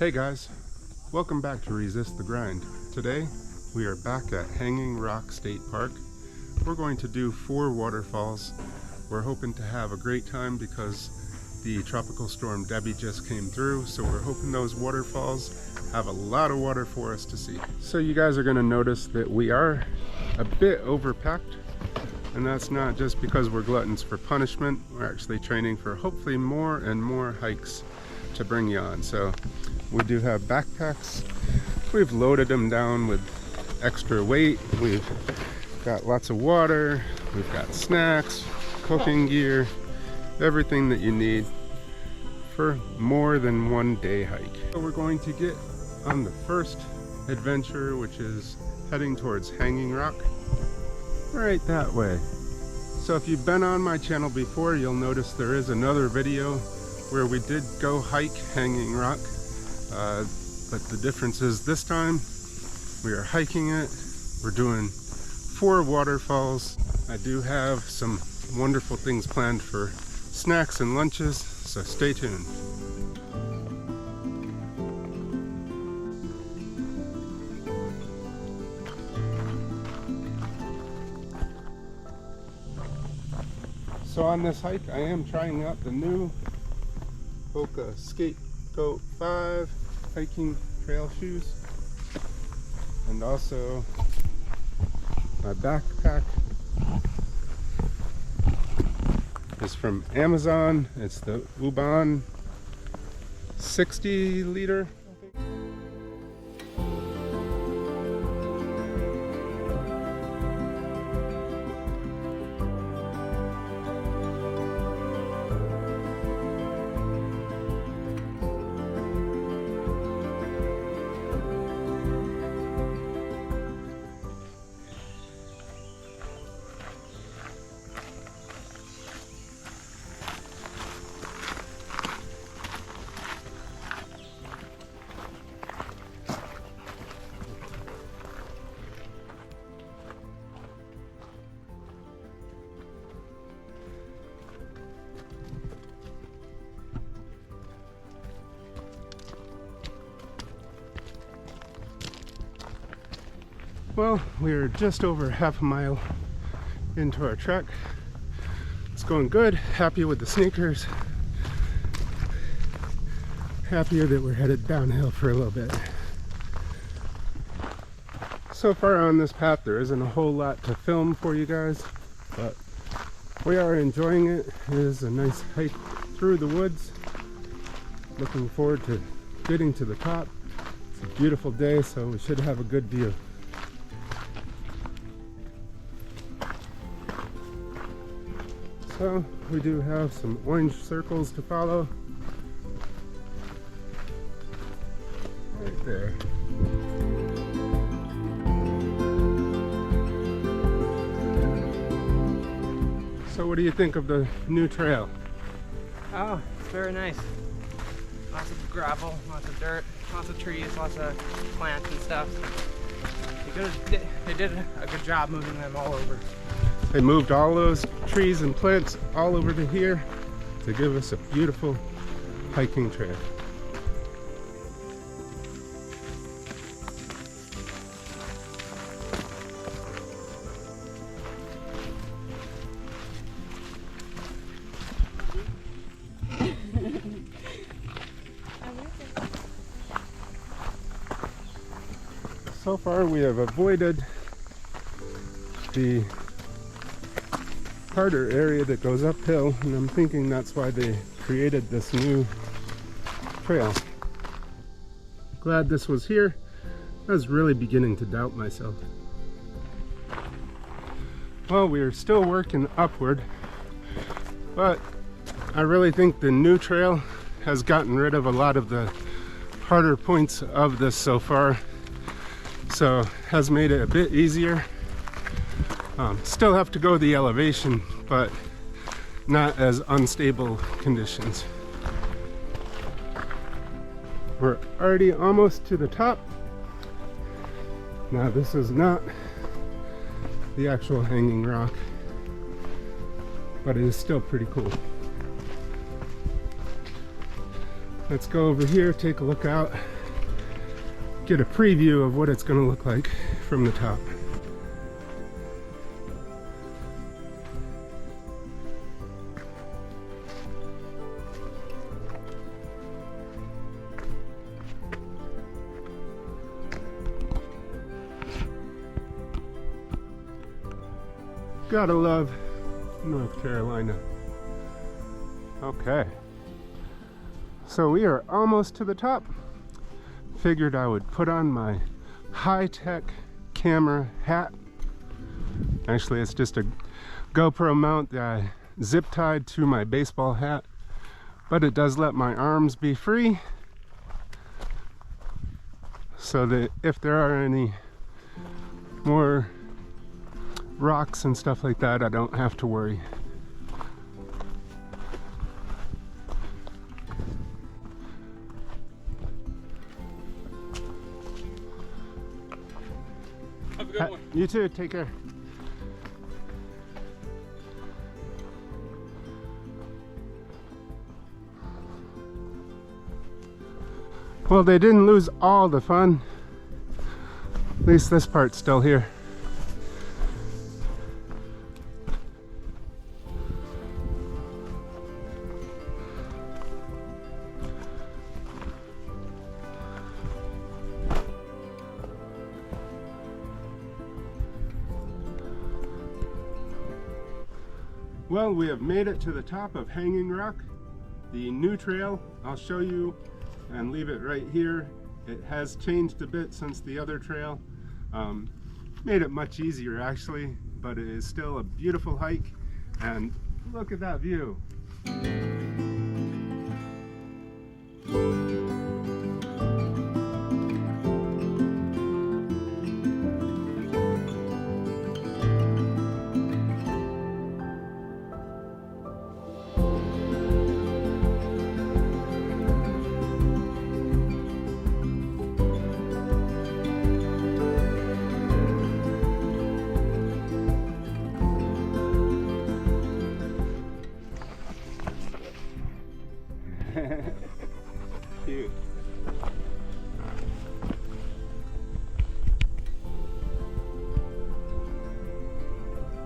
Hey guys, welcome back to Resist the Grind. Today we are back at Hanging Rock State Park. We're going to do 4 waterfalls. We're hoping to have a great time because the tropical storm Debbie just came through, so we're hoping those waterfalls have a lot of water for us to see. So you guys are going to notice that we are a bit overpacked, and that's not just because we're gluttons for punishment. We're actually training for hopefully more and more hikes to bring you on. So we do have backpacks. We've loaded them down with extra weight. We've got lots of water. We've got snacks, cooking gear, everything that you need for more than one day hike. So we're going to get on the first adventure, which is heading towards Hanging Rock, right that way. So if you've been on my channel before, you'll notice there is another video where we did go hike Hanging Rock. But the difference is this time we are hiking it. We're doing 4 waterfalls. I do have some wonderful things planned for snacks and lunches, so stay tuned. So on this hike, I am trying out the new Hoka Scapegoat 5 hiking trail shoes, and also my backpack is from Amazon. It's the Uban 60 liter. Well, we're just over half a mile into our trek. It's going good. Happy with the sneakers. Happier that we're headed downhill for a little bit. So far on this path, there isn't a whole lot to film for you guys, but we are enjoying it. It is a nice hike through the woods. Looking forward to getting to the top. It's a beautiful day, so we should have a good view. So we do have some orange circles to follow. Right there. So what do you think of the new trail? Oh, it's very nice. Lots of gravel, lots of dirt, lots of trees, lots of plants and stuff. They did a good job moving them all over. They moved all those trees and plants all over to here to give us a beautiful hiking trail. So far we have avoided the harder area that goes uphill, and I'm thinking that's why they created this new trail. Glad this was here. I was really beginning to doubt myself. Well, we are still working upward, but I really think the new trail has gotten rid of a lot of the harder points of this so far, so has made it a bit easier. Still have to go the elevation, but not as unstable conditions. We're already almost to the top. Now this is not the actual Hanging Rock, but it is still pretty cool. Let's go over here, take a look out, get a preview of what it's going to look like from the top. Gotta love North Carolina. Okay, so we are almost to the top. Figured I would put on my high-tech camera hat. Actually, it's just a GoPro mount that I zip tied to my baseball hat, but it does let my arms be free so that if there are any more rocks and stuff like that, I don't have to worry. Have a good one. You too, take care. Well, they didn't lose all the fun. At least this part's still here. Well, we have made it to the top of Hanging Rock, the new trail. I'll show you and leave it right here. It has changed a bit since the other trail. Made it much easier actually, but it is still a beautiful hike, and look at that view. Cute.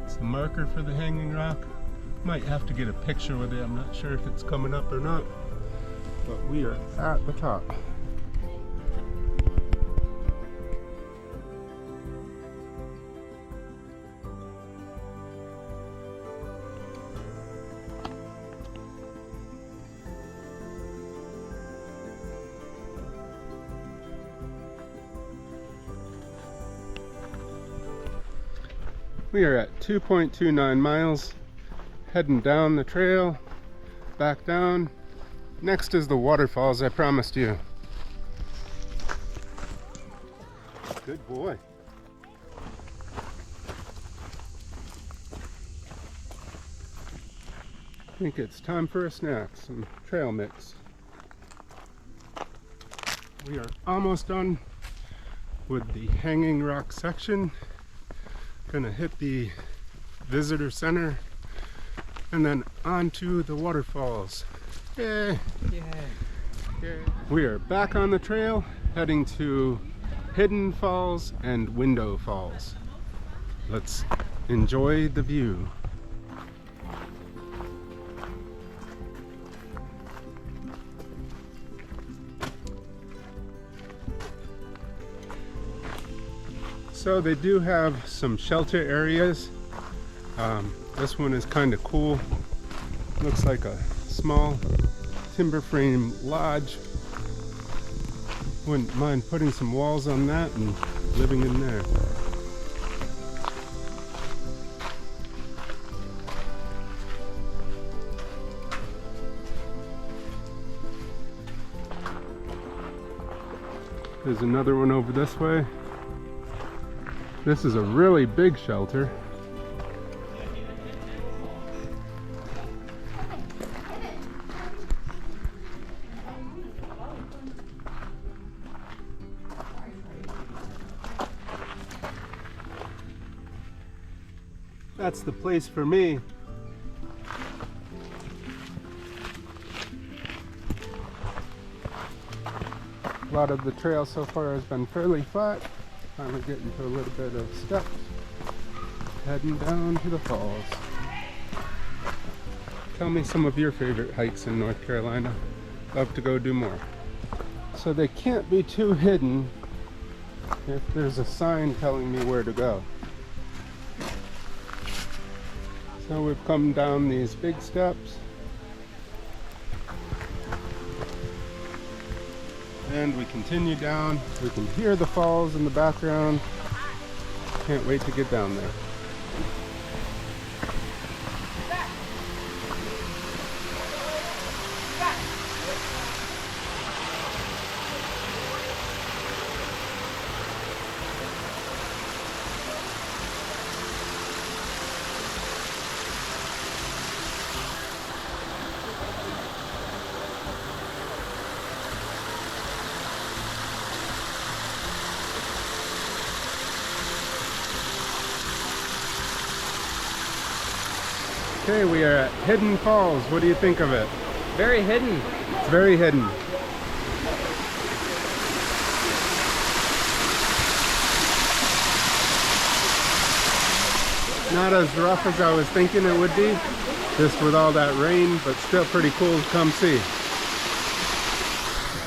It's the marker for the Hanging Rock. Might have to get a picture with it. I'm not sure if it's coming up or not, but we are at the top. We are at 2.29 miles, heading down the trail, back down. Next is the waterfalls I promised you. Good boy. I think it's time for a snack, some trail mix. We are almost done with the Hanging Rock section. Gonna hit the visitor center and then onto the waterfalls. Yay! Yay! We are back on the trail, heading to Hidden Falls and Window Falls. Let's enjoy the view. So they do have some shelter areas. This one is kind of cool. Looks like a small timber frame lodge. Wouldn't mind putting some walls on that and living in there. There's another one over this way. This is a really big shelter. That's the place for me. A lot of the trail so far has been fairly flat. Finally getting to a little bit of steps. Heading down to the falls. Tell me some of your favorite hikes in North Carolina. Love to go do more. So they can't be too hidden if there's a sign telling me where to go. So we've come down these big steps. And we continue down. We can hear the falls in the background. Can't wait to get down there. Okay, we are at Hidden Falls. What do you think of it? Very hidden. It's very hidden. Not as rough as I was thinking it would be, just with all that rain, but still pretty cool to come see.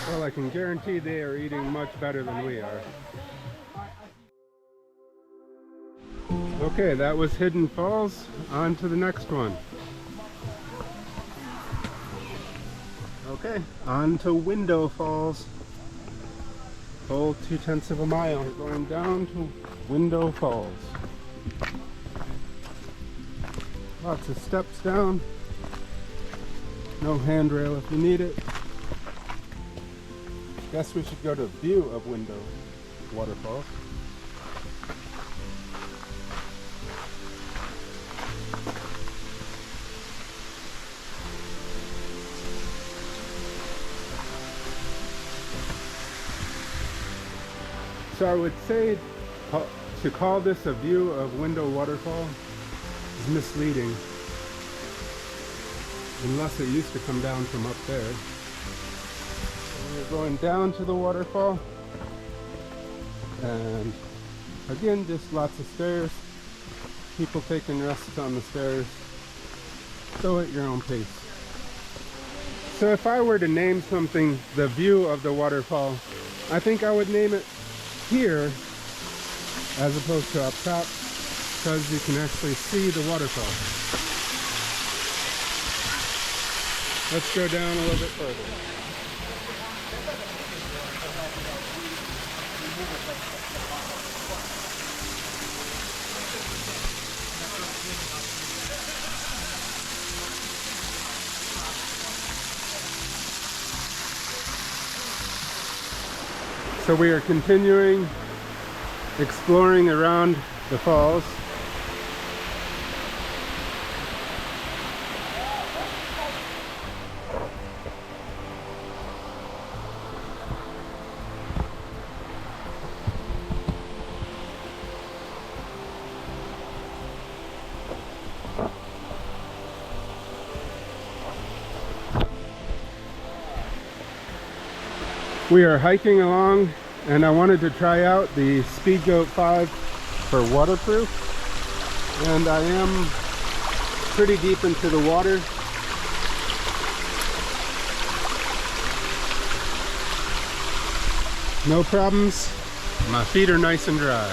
Well, I can guarantee they are eating much better than we are. Okay, that was Hidden Falls. On to the next one. Okay, on to Window Falls. Full 2/10 of a mile. We're going down to Window Falls. Lots of steps down. No handrail if you need it. Guess we should go to View of Window Waterfalls. So I would say to call this a view of Window Waterfall is misleading, unless it used to come down from up there. So we're going down to the waterfall, and again, just lots of stairs, people taking rests on the stairs. Go at your own pace. So if I were to name something the view of the waterfall, I think I would name it here as opposed to up top, because you can actually see the waterfall. Let's go down a little bit further. So we are continuing exploring around the falls. We are hiking along, and I wanted to try out the Speed Goat 5 for waterproof, and I am pretty deep into the water. No problems. My feet are nice and dry.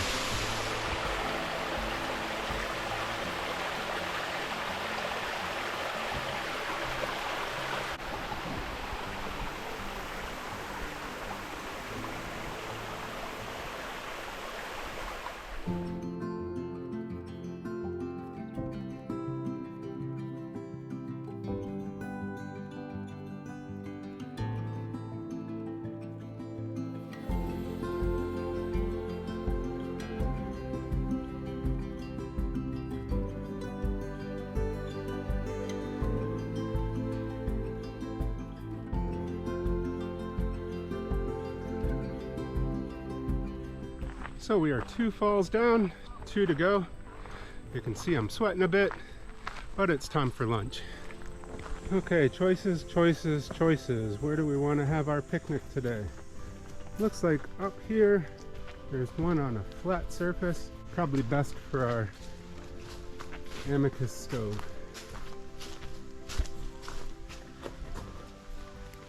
So we are 2 falls down, 2 to go. You can see I'm sweating a bit, but it's time for lunch. Okay, choices, choices, choices. Where do we want to have our picnic today? Looks like up here there's one on a flat surface, probably best for our amicus stove.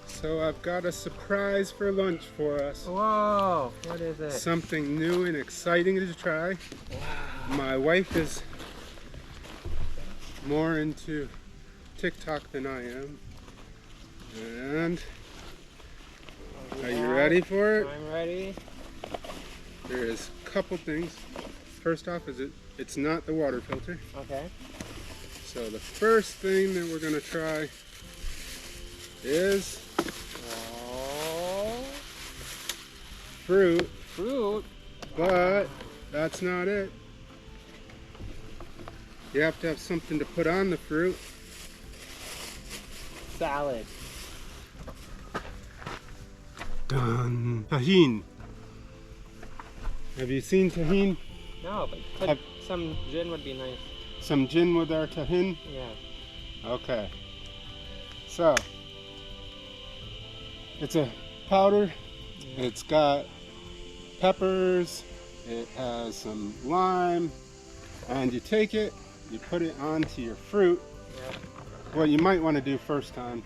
So I've got a surprise for lunch for us. Whoa, what is it? Something new and exciting to try. Wow. My wife is more into TikTok than I am. And are you ready for it? I'm ready. There is a couple things. First off, it's not the water filter. Okay. So the first thing that we're gonna try is fruit. Fruit? But that's not it. You have to have something to put on the fruit. Salad. Done. Tahini. Have you seen tahini? No, but some gin would be nice. Some gin with our tahini? Yeah. Okay. So, it's a powder. It's got peppers. It has some lime. And you take it, you put it onto your fruit. Yeah. What you might want to do first time,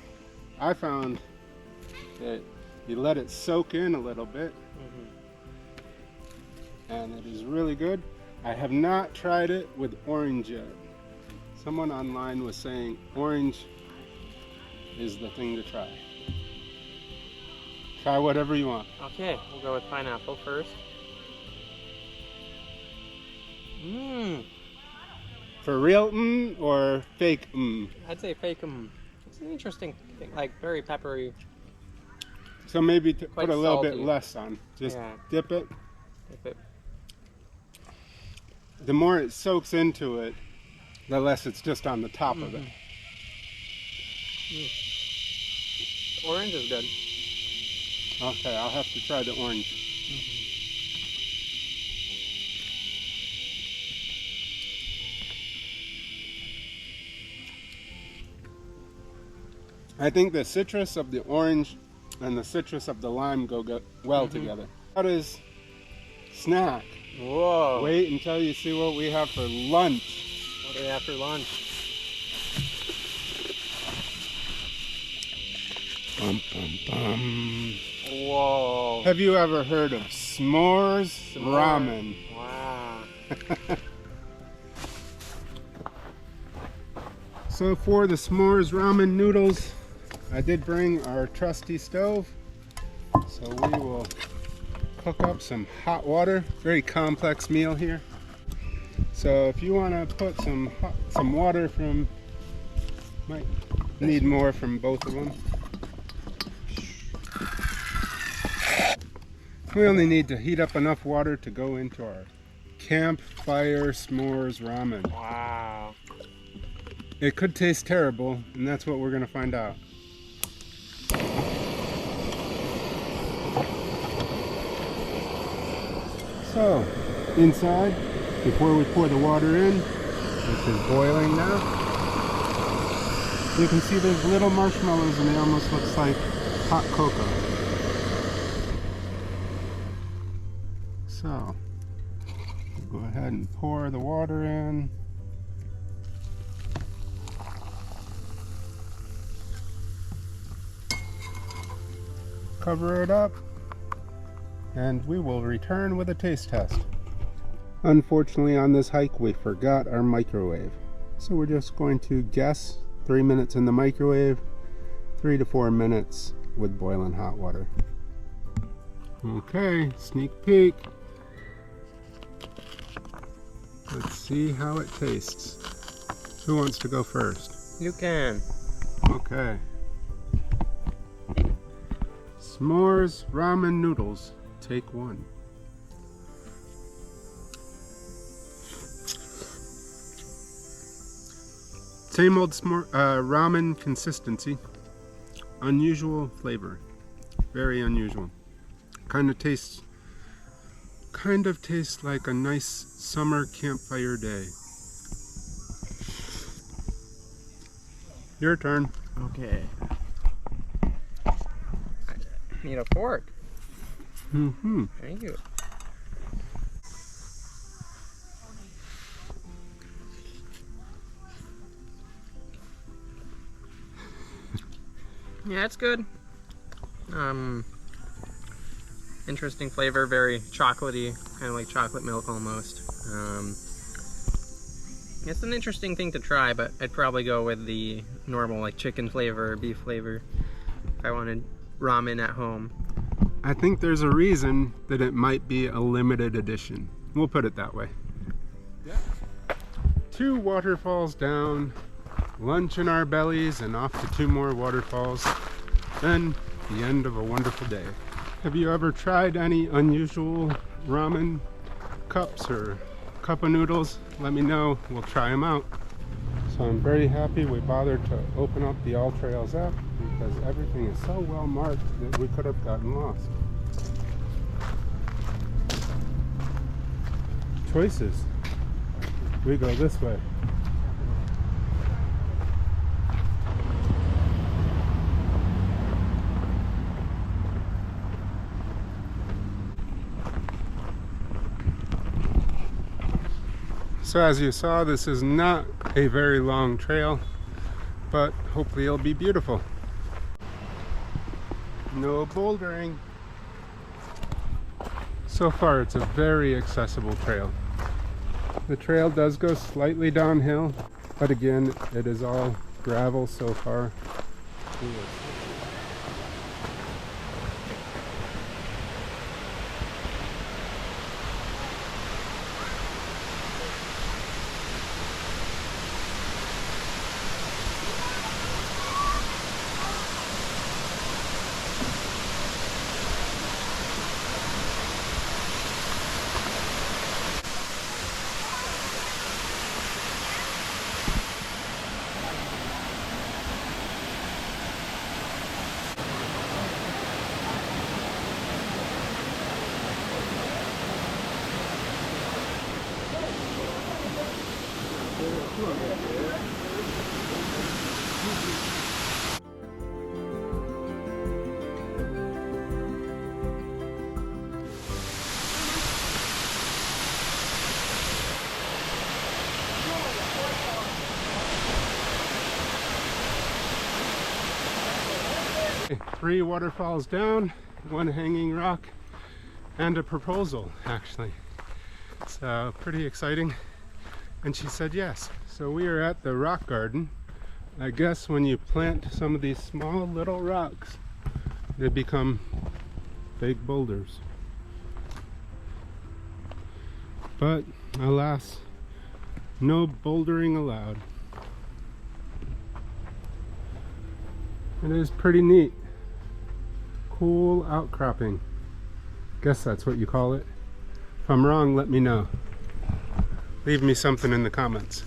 I found that you let it soak in a little bit. And it is really good. I have not tried it with orange yet. Someone online was saying orange is the thing to try. Try whatever you want. Okay, we'll go with pineapple first. Mmm. For real or fake I'd say fake. It's an interesting thing, like very peppery. So maybe Quite put a little bit salty. less on. Just Yeah. dip it. If it, The more it soaks into it, the less it's just on the top of it. Orange is good. Okay, I'll have to try the orange. I think the citrus of the orange and the citrus of the lime go well together. That is snack. Whoa. Wait until you see what we have for lunch. What do we have for lunch? Bum, bum, bum. Whoa. Have you ever heard of s'mores ramen? Wow. So for the s'mores ramen noodles, I did bring our trusty stove. So we will cook up some hot water. Very complex meal here. So if you want to put some water from, might need more from both of them. We only need to heat up enough water to go into our campfire s'mores ramen. Wow. It could taste terrible, and that's what we're going to find out. So, inside, before we pour the water in, which is boiling now, you can see there's little marshmallows and it almost looks like hot cocoa. So, we'll go ahead and pour the water in. Cover it up, and we will return with a taste test. Unfortunately, on this hike, we forgot our microwave. So we're just going to guess 3 minutes in the microwave, 3 to 4 minutes with boiling hot water. Okay, sneak peek. Let's see how it tastes. Who wants to go first? You can. Okay. S'mores ramen noodles, take one. Same old ramen consistency. Unusual flavor. Very unusual. Kind of tastes like a nice summer campfire day. Your turn. Okay. Need a fork. Thank you. Yeah, it's good. Interesting flavor, very chocolatey, kind of like chocolate milk almost. It's an interesting thing to try, but I'd probably go with the normal like chicken flavor or beef flavor if I wanted ramen at home. I think there's a reason that it might be a limited edition. We'll put it that way. Yeah. 2 waterfalls down, lunch in our bellies, and off to 2 more waterfalls. Then the end of a wonderful day. Have you ever tried any unusual ramen cups or cup of noodles? Let me know, we'll try them out. So I'm very happy we bothered to open up the All Trails app because everything is so well marked that we could have gotten lost. Choices. We go this way. So as you saw, this is not a very long trail, but hopefully it'll be beautiful. No bouldering. So far it's a very accessible trail. The trail does go slightly downhill, but again, it is all gravel so far. Three waterfalls down, 1 hanging rock, and a proposal actually. It's pretty exciting. And she said yes. So we are at the rock garden. I guess when you plant some of these small little rocks, they become big boulders. But alas, no bouldering allowed. It is pretty neat. Cool outcropping. Guess that's what you call it. If I'm wrong, let me know. Leave me something in the comments.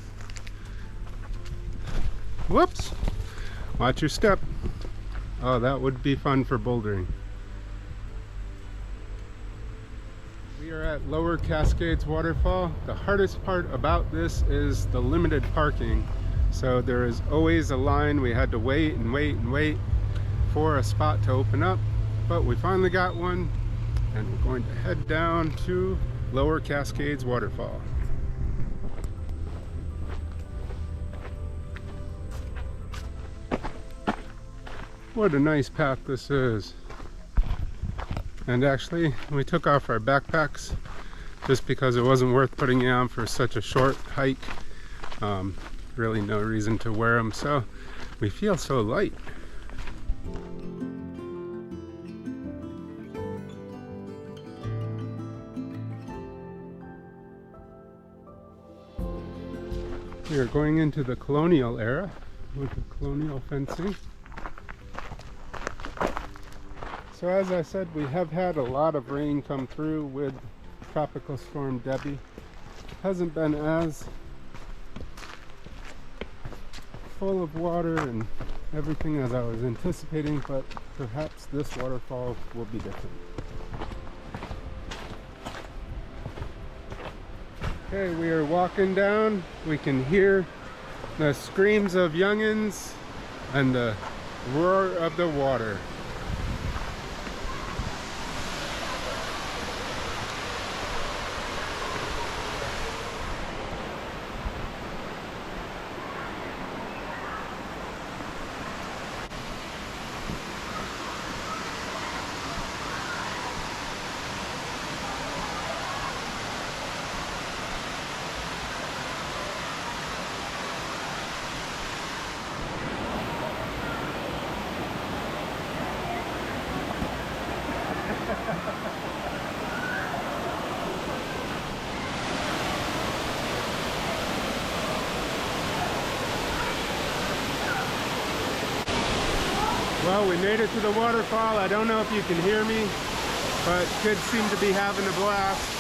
Whoops! Watch your step. Oh, that would be fun for bouldering. We are at Lower Cascades Waterfall. The hardest part about this is the limited parking. So there is always a line. We had to wait and wait and wait for a spot to open up. But we finally got one, and we're going to head down to Lower Cascades Waterfall. What a nice path this is. And actually, we took off our backpacks just because it wasn't worth putting it on for such a short hike. Really no reason to wear them, so we feel so light. We are going into the colonial era with the colonial fencing. So as I said, we have had a lot of rain come through with Tropical Storm Debbie. Hasn't been as full of water and everything as I was anticipating, but perhaps this waterfall will be different. Okay, we are walking down. We can hear the screams of youngins and the roar of the water. Well, we made it to the waterfall. I don't know if you can hear me, but kids seem to be having a blast.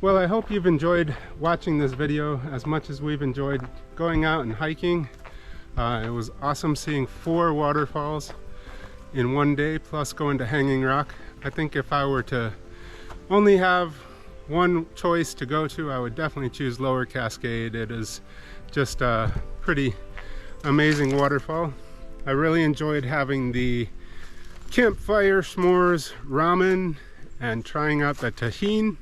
Well, I hope you've enjoyed watching this video as much as we've enjoyed going out and hiking. It was awesome seeing 4 waterfalls in one day, plus going to Hanging Rock. I think if I were to only have one choice to go to, I would definitely choose Lower Cascade. It is just a pretty amazing waterfall. I really enjoyed having the campfire, s'mores, ramen, and trying out the tahini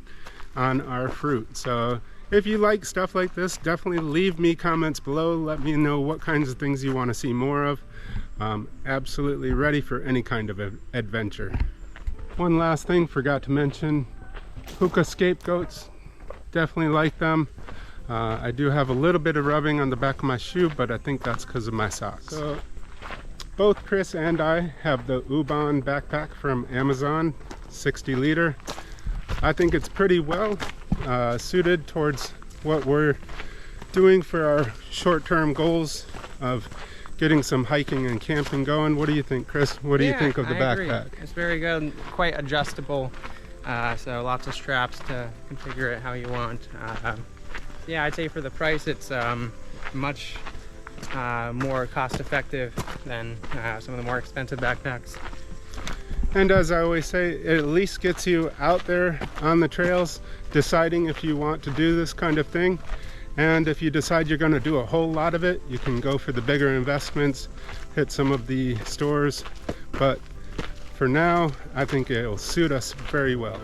on our fruit. So if you like stuff like this, definitely leave me comments below. Let me know what kinds of things you want to see more of. Absolutely ready for any kind of adventure. One last thing, forgot to mention, hookah scapegoats. Definitely like them. I do have a little bit of rubbing on the back of my shoe, but I think that's because of my socks. So both Chris and I have the Ubon backpack from Amazon, 60 liter. I think it's pretty well suited towards what we're doing for our short-term goals of getting some hiking and camping going. What do you think, Chris? What do you think of the backpack? Agree. It's very good and quite adjustable, so lots of straps to configure it how you want. Yeah, I'd say for the price it's much more cost-effective than some of the more expensive backpacks. And as I always say, it at least gets you out there on the trails, deciding if you want to do this kind of thing. And if you decide you're going to do a whole lot of it, you can go for the bigger investments, hit some of the stores. But for now, I think it'll suit us very well.